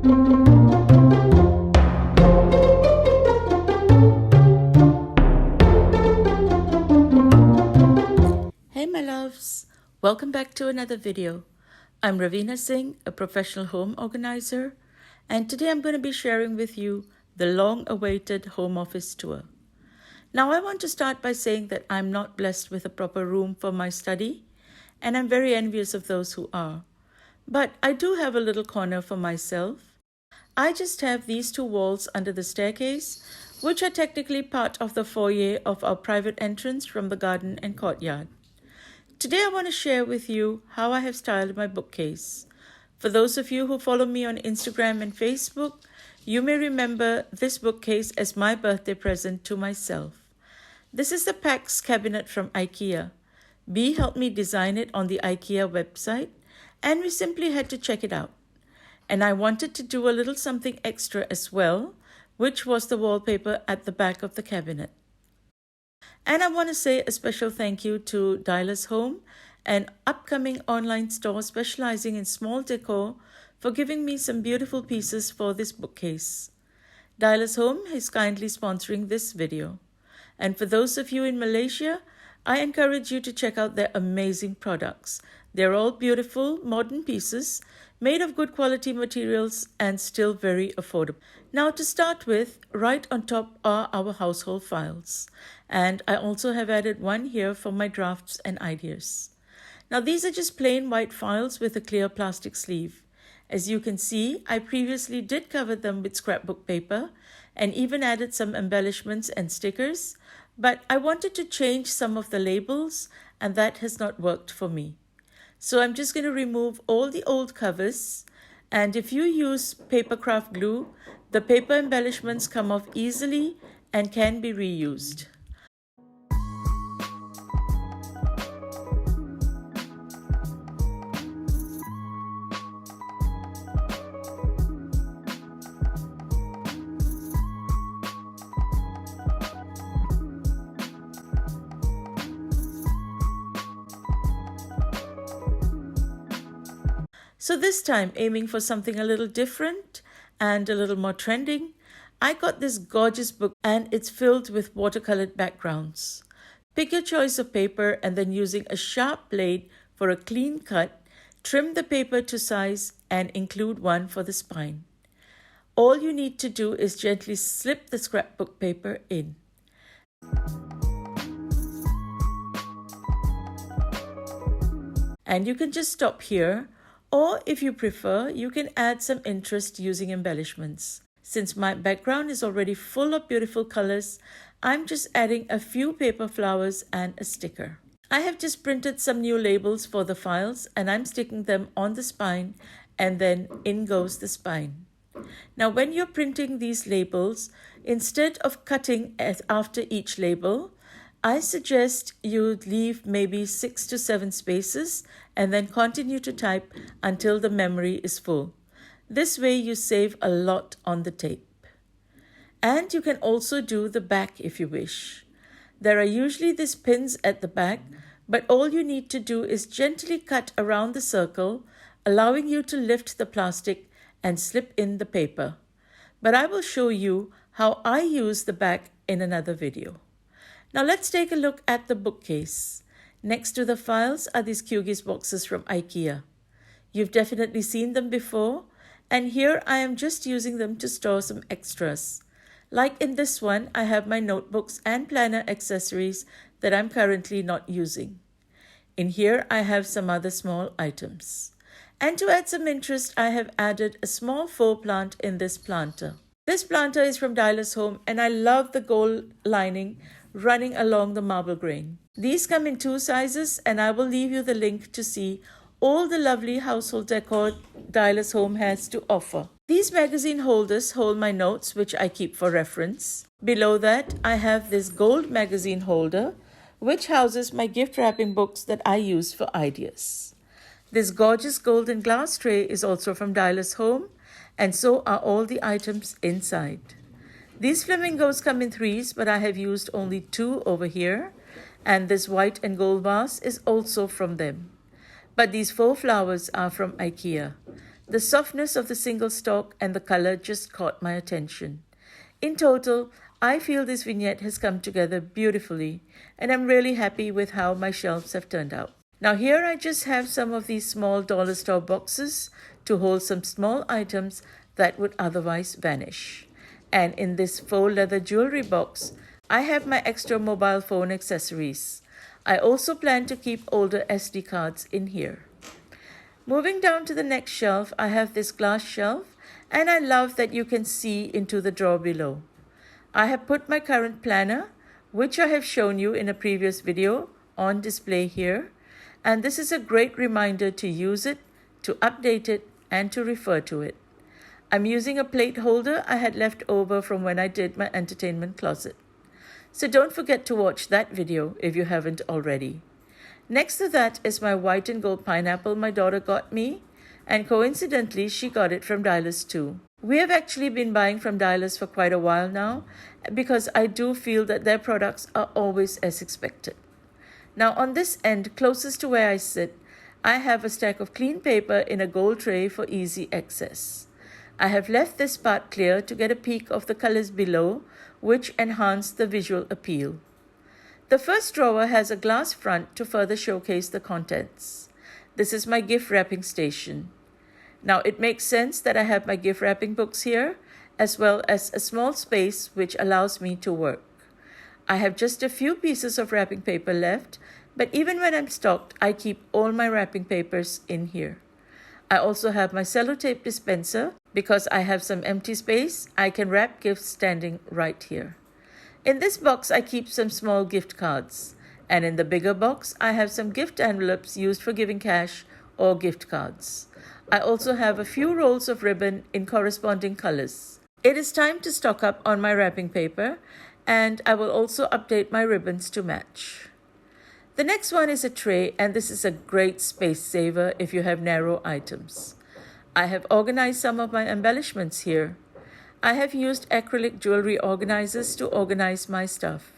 Hey my loves, welcome back to another video. I'm Raveena Singh, a professional home organizer, and today I'm going to be sharing with you the long-awaited home office tour. Now I want to start by saying that I'm not blessed with a proper room for my study, and I'm very envious of those who are. But I do have a little corner for myself. I just have these two walls under the staircase, which are technically part of the foyer of our private entrance from the garden and courtyard. Today I want to share with you how I have styled my bookcase. For those of you who follow me on Instagram and Facebook, you may remember this bookcase as my birthday present to myself. This is the Pax cabinet from IKEA. B helped me design it on the IKEA website, and we simply had to check it out. And I wanted to do a little something extra as well, which was the wallpaper at the back of the cabinet. And I want to say a special thank you to Daiso Home, an upcoming online store specializing in small decor, for giving me some beautiful pieces for this bookcase. Daiso Home is kindly sponsoring this video. And for those of you in Malaysia, I encourage you to check out their amazing products. They're all beautiful, modern pieces, made of good quality materials and still very affordable. Now to start with, right on top are our household files. And I also have added one here for my drafts and ideas. Now these are just plain white files with a clear plastic sleeve. As you can see, I previously did cover them with scrapbook paper and even added some embellishments and stickers, but I wanted to change some of the labels and that has not worked for me. So I'm just going to remove all the old covers, and if you use paper craft glue, the paper embellishments come off easily and can be reused. So this time, aiming for something a little different and a little more trending, I got this gorgeous book and it's filled with watercolored backgrounds. Pick your choice of paper and then using a sharp blade for a clean cut, trim the paper to size and include one for the spine. All you need to do is gently slip the scrapbook paper in. And you can just stop here. Or if you prefer, you can add some interest using embellishments. Since my background is already full of beautiful colors, I'm just adding a few paper flowers and a sticker. I have just printed some new labels for the files and I'm sticking them on the spine, and then in goes the spine. Now when you're printing these labels, instead of cutting after each label, I suggest you leave maybe 6 to 7 spaces and then continue to type until the memory is full. This way you save a lot on the tape. And you can also do the back if you wish. There are usually these pins at the back, but all you need to do is gently cut around the circle, allowing you to lift the plastic and slip in the paper. But I will show you how I use the back in another video. Now let's take a look at the bookcase. Next to the files are these Qgis boxes from IKEA. You've definitely seen them before, and here I am just using them to store some extras. Like in this one, I have my notebooks and planner accessories that I'm currently not using. In here, I have some other small items. And to add some interest, I have added a small faux plant in this planter. This planter is from Daiso Home, and I love the gold lining running along the marble grain. These come in 2 sizes, and I will leave you the link to see all the lovely household decor Daiso Home has to offer. These magazine holders hold my notes, which I keep for reference. Below that, I have this gold magazine holder, which houses my gift wrapping books that I use for ideas. This gorgeous golden glass tray is also from Daiso Home, and so are all the items inside. These flamingos come in 3s, but I have used only 2 over here, and this white and gold vase is also from them. But these 4 flowers are from IKEA. The softness of the single stalk and the color just caught my attention. In total, I feel this vignette has come together beautifully, and I'm really happy with how my shelves have turned out. Now here I just have some of these small dollar store boxes to hold some small items that would otherwise vanish. And in this faux leather jewelry box, I have my extra mobile phone accessories. I also plan to keep older SD cards in here. Moving down to the next shelf, I have this glass shelf, and I love that you can see into the drawer below. I have put my current planner, which I have shown you in a previous video, on display here, and this is a great reminder to use it, to update it, and to refer to it. I'm using a plate holder I had left over from when I did my entertainment closet. So don't forget to watch that video if you haven't already. Next to that is my white and gold pineapple my daughter got me, and coincidentally she got it from Daiso too. We have actually been buying from Daiso for quite a while now because I do feel that their products are always as expected. Now on this end, closest to where I sit, I have a stack of clean paper in a gold tray for easy access. I have left this part clear to get a peek of the colors below, which enhance the visual appeal. The first drawer has a glass front to further showcase the contents. This is my gift wrapping station. Now it makes sense that I have my gift wrapping books here, as well as a small space which allows me to work. I have just a few pieces of wrapping paper left, but even when I'm stocked, I keep all my wrapping papers in here. I also have my sellotape dispenser. Because I have some empty space, I can wrap gifts standing right here. In this box, I keep some small gift cards. And in the bigger box, I have some gift envelopes used for giving cash or gift cards. I also have a few rolls of ribbon in corresponding colors. It is time to stock up on my wrapping paper, and I will also update my ribbons to match. The next one is a tray, and this is a great space saver if you have narrow items. I have organized some of my embellishments here. I have used acrylic jewelry organizers to organize my stuff.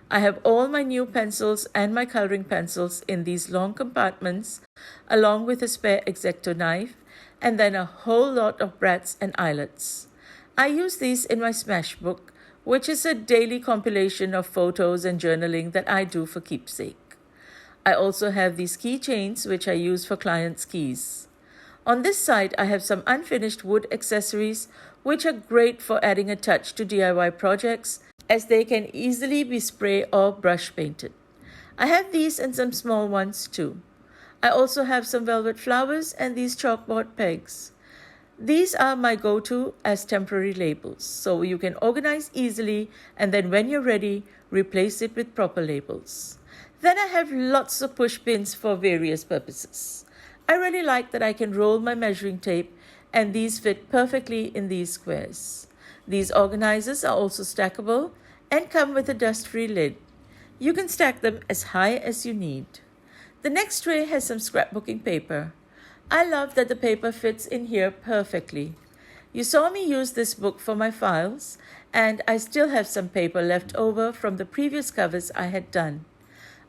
I have all my new pencils and my coloring pencils in these long compartments, along with a spare X-Acto knife, and then a whole lot of brats and eyelets. I use these in my smash book, which is a daily compilation of photos and journaling that I do for keepsake. I also have these keychains, which I use for clients' keys. On this side, I have some unfinished wood accessories, which are great for adding a touch to DIY projects, as they can easily be spray or brush painted. I have these and some small ones too. I also have some velvet flowers and these chalkboard pegs. These are my go-to as temporary labels, so you can organize easily, and then when you're ready, replace it with proper labels. Then I have lots of push pins for various purposes. I really like that I can roll my measuring tape, and these fit perfectly in these squares. These organizers are also stackable and come with a dust-free lid. You can stack them as high as you need. The next tray has some scrapbooking paper. I love that the paper fits in here perfectly. You saw me use this book for my files, and I still have some paper left over from the previous covers I had done.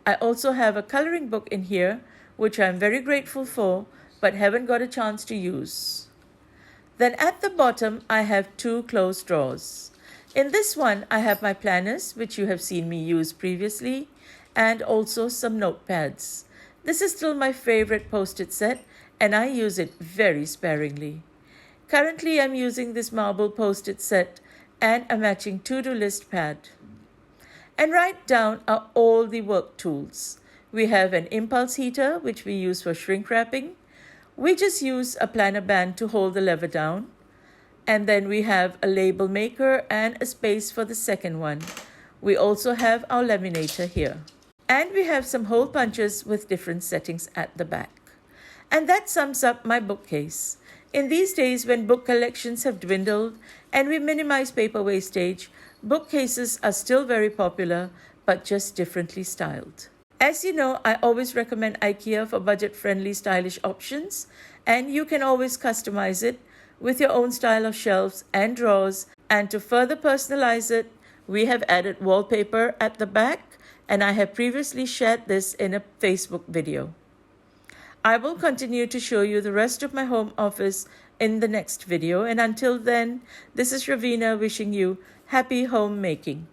I also have a coloring book in here, which I'm very grateful for, but haven't got a chance to use. Then at the bottom, I have two closed drawers. In this one, I have my planners, which you have seen me use previously, and also some notepads. This is still my favorite post-it set, and I use it very sparingly. Currently, I'm using this marble post-it set and a matching to-do list pad. And right down are all the work tools. We have an impulse heater, which we use for shrink wrapping. We just use a planner band to hold the lever down. And then we have a label maker and a space for the second one. We also have our laminator here. And we have some hole punches with different settings at the back. And that sums up my bookcase. In these days when book collections have dwindled and we minimize paper wastage, bookcases are still very popular, but just differently styled. As you know, I always recommend IKEA for budget-friendly, stylish options, and you can always customize it with your own style of shelves and drawers. And to further personalize it, we have added wallpaper at the back, and I have previously shared this in a Facebook video. I will continue to show you the rest of my home office in the next video. And until then, this is Raveena wishing you happy homemaking.